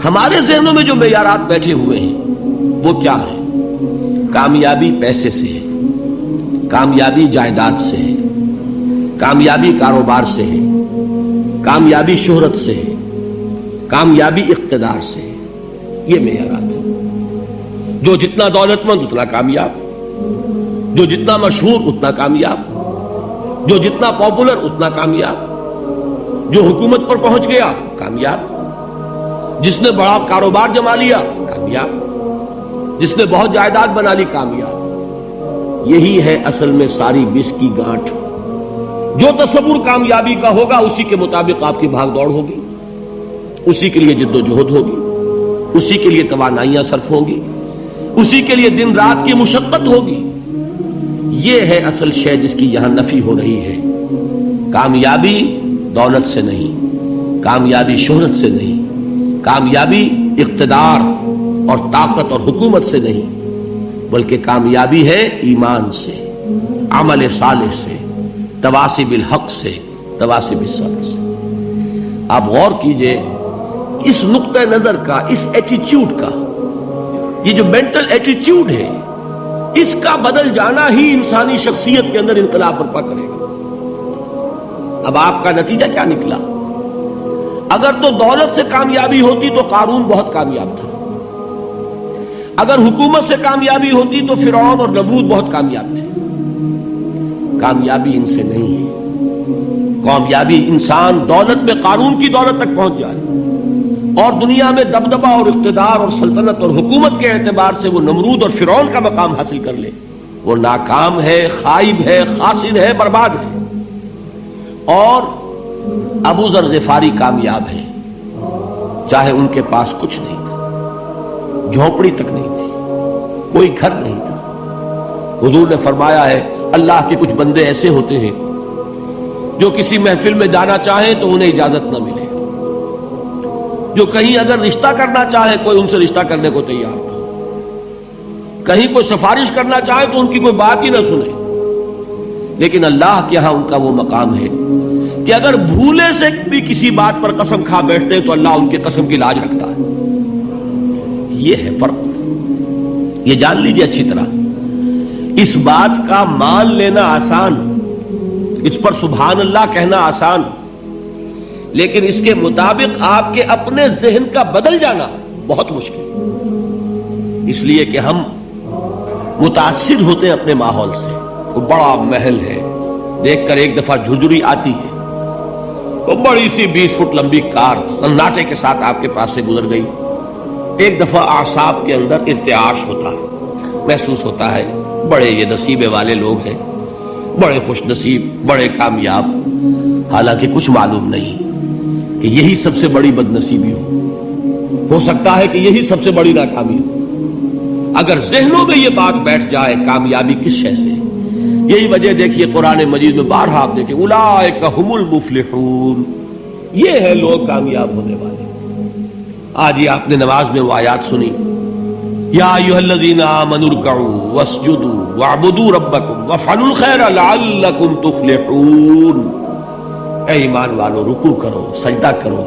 ہمارے ذہنوں میں جو معیارات بیٹھے ہوئے ہیں وہ کیا ہے؟ کامیابی پیسے سے ہے، کامیابی جائیداد سے ہے، کامیابی کاروبار سے ہے، کامیابی شہرت سے ہے، کامیابی اقتدار سے ہے. یہ معیارات ہیں. جو جتنا دولت مند اتنا کامیاب، جو جتنا مشہور اتنا کامیاب، جو جتنا پاپولر اتنا کامیاب، جو حکومت پر پہنچ گیا کامیاب، جس نے بڑا کاروبار جما لیا کامیاب، جس نے بہت جائیداد بنا لی کامیاب. یہی ہے اصل میں ساری بس کی گانٹھ. جو تصور کامیابی کا ہوگا اسی کے مطابق آپ کی بھاگ دوڑ ہوگی، اسی کے لیے جد و جہد ہوگی، اسی کے لیے توانائیاں صرف ہوں گی، اسی کے لیے دن رات کی مشقت ہوگی. یہ ہے اصل شے جس کی یہاں نفی ہو رہی ہے. کامیابی دولت سے نہیں، کامیابی شہرت سے نہیں، کامیابی اقتدار اور طاقت اور حکومت سے نہیں، بلکہ کامیابی ہے ایمان سے، عمل صالح سے، تواصی بالحق سے، تواصی بالصبر سے. آپ غور کیجئے اس نقطہ نظر کا، اس ایٹیچیوڈ کا، یہ جو مینٹل ایٹیچیوڈ ہے اس کا بدل جانا ہی انسانی شخصیت کے اندر انقلاب برپا کرے گا. اب آپ کا نتیجہ کیا نکلا؟ اگر تو دولت سے کامیابی ہوتی تو قارون بہت کامیاب تھا، اگر حکومت سے کامیابی ہوتی تو فرعون اور نمرود بہت کامیاب تھے. کامیابی ان سے نہیں ہے. کامیابی انسان دولت میں قارون کی دولت تک پہنچ جائے اور دنیا میں دبدبہ اور اقتدار اور سلطنت اور حکومت کے اعتبار سے وہ نمرود اور فرعون کا مقام حاصل کر لے، وہ ناکام ہے، خائب ہے، خاسر ہے، برباد ہے. اور ابو ذر غفاری کامیاب ہے، چاہے ان کے پاس کچھ نہیں تھا، جھونپڑی تک نہیں تھی، کوئی گھر نہیں تھا. حضور نے فرمایا ہے اللہ کے کچھ بندے ایسے ہوتے ہیں جو کسی محفل میں جانا چاہیں تو انہیں اجازت نہ ملے، جو کہیں اگر رشتہ کرنا چاہے کوئی ان سے رشتہ کرنے کو تیار نہ ہو، کہیں کوئی سفارش کرنا چاہے تو ان کی کوئی بات ہی نہ سنے. لیکن اللہ کے ہاں ان کا وہ مقام ہے کہ اگر بھولے سے بھی کسی بات پر قسم کھا بیٹھتے ہیں تو اللہ ان کے قسم کی لاج رکھتا ہے. یہ ہے فرق. یہ جان لیجیے اچھی طرح. اس بات کا مان لینا آسان، اس پر سبحان اللہ کہنا آسان، لیکن اس کے مطابق آپ کے اپنے ذہن کا بدل جانا بہت مشکل. اس لیے کہ ہم متاثر ہوتے ہیں اپنے ماحول سے. وہ بڑا محل ہے، دیکھ کر ایک دفعہ جھجری آتی ہے، وہ بڑی سی 20 فٹ لمبی کار سناٹے کے ساتھ آپ کے پاس سے گزر گئی. ایک دفعہ اعصاب کے اندر ارتعاش ہوتا ہے، محسوس ہوتا ہے بڑے یہ نصیبے والے لوگ ہیں، بڑے خوش نصیب، بڑے کامیاب. حالانکہ کچھ معلوم نہیں کہ یہی سب سے بڑی بد نصیبی ہو سکتا ہے کہ یہی سب سے بڑی ناکامی ہو. اگر ذہنوں میں یہ بات بیٹھ جائے کامیابی کس شے سے. یہی وجہ دیکھیے قرآن مجید میں بارہا آپ دیکھیں اولئک هم المفلحون، یہ ہے لوگ کامیاب ہونے والے. آج یہ آپ نے نماز میں وہ آیات سنی، یا ایھا الذین آمنوا ارکعوا واسجدوا واعبدوا ربکم وافعلوا الخیر لعلکم تفلحون. اے ایمان والو، رکوع کرو، سجدہ کرو،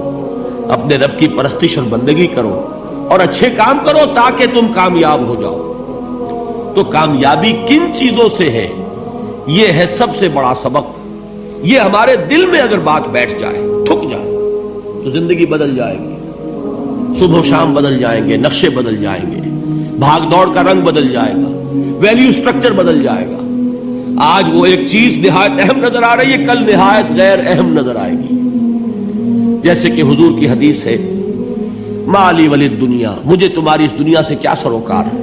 اپنے رب کی پرستش اور بندگی کرو اور اچھے کام کرو تاکہ تم کامیاب ہو جاؤ. تو کامیابی کن چیزوں سے ہے؟ یہ ہے سب سے بڑا سبق. یہ ہمارے دل میں اگر بات بیٹھ جائے، ٹھک جائے، تو زندگی بدل جائے گی. صبح و شام بدل جائیں گے، نقشے بدل جائیں گے، بھاگ دوڑ کا رنگ بدل جائے گا، ویلیو سٹرکچر بدل جائے گا. آج وہ ایک چیز نہایت اہم نظر آ رہی ہے، کل نہایت غیر اہم نظر آئے گی. جیسے کہ حضور کی حدیث ہے ما لی ولی الدنیا، مجھے تمہاری اس دنیا سے کیا سروکار ہے.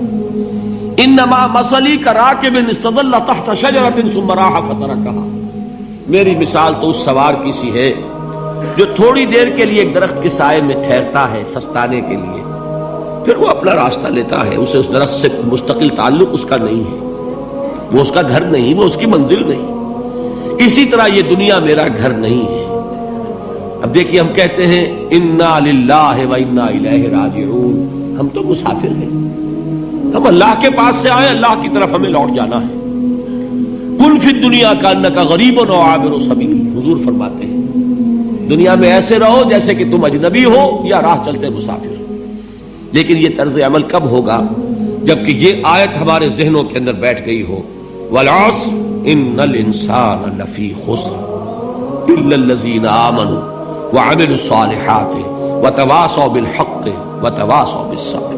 انما مثلی کراکب استظل تحت شجرۃ ثم راح فترکها، میری مثال تو اس سوار کی سی ہے جو تھوڑی دیر کے لیے ایک درخت کے سائے میں ٹھہرتا ہے سستانے کے لیے، پھر وہ اپنا راستہ لیتا ہے. اسے اس درخت سے مستقل تعلق اس کا نہیں ہے، وہ اس کا گھر نہیں، وہ اس کی منزل نہیں. اسی طرح یہ دنیا میرا گھر نہیں ہے. اب دیکھیے ہم کہتے ہیں انا للہ و انا الیہ راجعون، ہم تو مسافر ہیں، ہم اللہ کے پاس سے آئے، اللہ کی طرف ہمیں لوٹ جانا ہے. کن فی الدنیا کانک غریب و عابر سبیل، حضور فرماتے ہیں دنیا میں ایسے رہو جیسے کہ تم اجنبی ہو یا راہ چلتے مسافر. لیکن یہ طرز عمل کب ہوگا؟ جبکہ یہ آیت ہمارے ذہنوں کے اندر بیٹھ گئی ہو. والعصر ان الانسان لفی خسر الا الذین آمنوا وعملوا الصالحات وتواصوا بالحق وتواصوا بالصبر.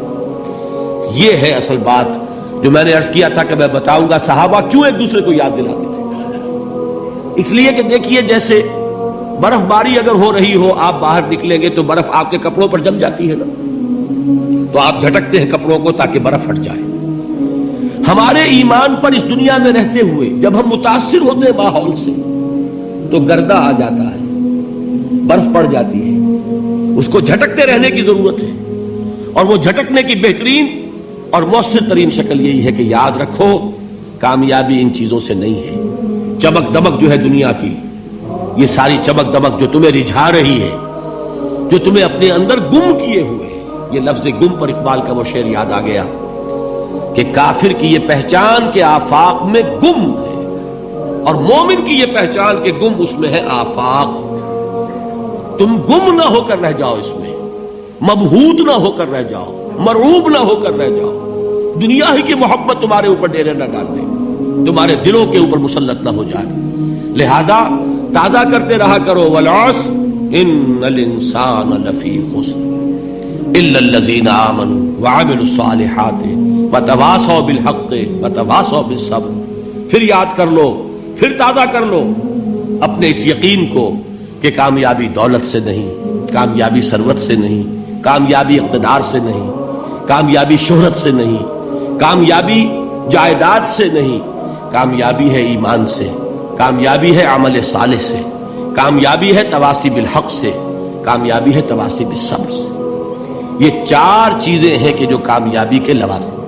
یہ ہے اصل بات جو میں نے عرض کیا تھا کہ میں بتاؤں گا صحابہ کیوں ایک دوسرے کو یاد دلاتے تھے. اس لیے کہ دیکھیے جیسے برف باری اگر ہو رہی ہو، آپ باہر نکلیں گے تو برف آپ کے کپڑوں پر جم جاتی ہے نا، تو آپ جھٹکتے ہیں کپڑوں کو تاکہ برف ہٹ جائے. ہمارے ایمان پر اس دنیا میں رہتے ہوئے جب ہم متاثر ہوتے ہیں ماحول سے تو گردہ آ جاتا ہے، برف پڑ جاتی ہے، اس کو جھٹکتے رہنے کی ضرورت ہے. اور وہ جھٹکنے کی بہترین اور مؤثر ترین شکل یہی ہے کہ یاد رکھو کامیابی ان چیزوں سے نہیں ہے. چمک دمک جو ہے دنیا کی، یہ ساری چمک دمک جو تمہیں رجھا رہی ہے، جو تمہیں اپنے اندر گم کیے ہوئے. یہ لفظ گم پر اقبال کا وہ شعر یاد آ گیا کہ کافر کی یہ پہچان کے آفاق میں گم ہے، اور مومن کی یہ پہچان کے گم اس میں ہے آفاق. تم گم نہ ہو کر رہ جاؤ، اس میں مبہوت نہ ہو کر رہ جاؤ، مرعوب نہ ہو کر رہ جاؤ. دنیا ہی کی محبت تمہارے اوپر ڈیرے نہ ڈال دے، تمہارے دلوں کے اوپر مسلط نہ ہو جائے. لہذا تازہ کرتے رہا کرو والعصر ان الانسان لفی خسر الا الذین آمنوا وعملوا الصالحات وتواصوا بالحق وتواصوا بالصبر. پھر یاد کر لو، پھر تازہ کر لو اپنے اس یقین کو کہ کامیابی دولت سے نہیں، کامیابی ثروت سے نہیں، کامیابی اقتدار سے نہیں، کامیابی شہرت سے نہیں، کامیابی جائیداد سے نہیں، کامیابی ہے ایمان سے، کامیابی ہے عمل صالح سے، کامیابی ہے تواصی بالحق سے، کامیابی ہے تواصی بالصبر سے. یہ چار چیزیں ہیں کہ جو کامیابی کے لوازم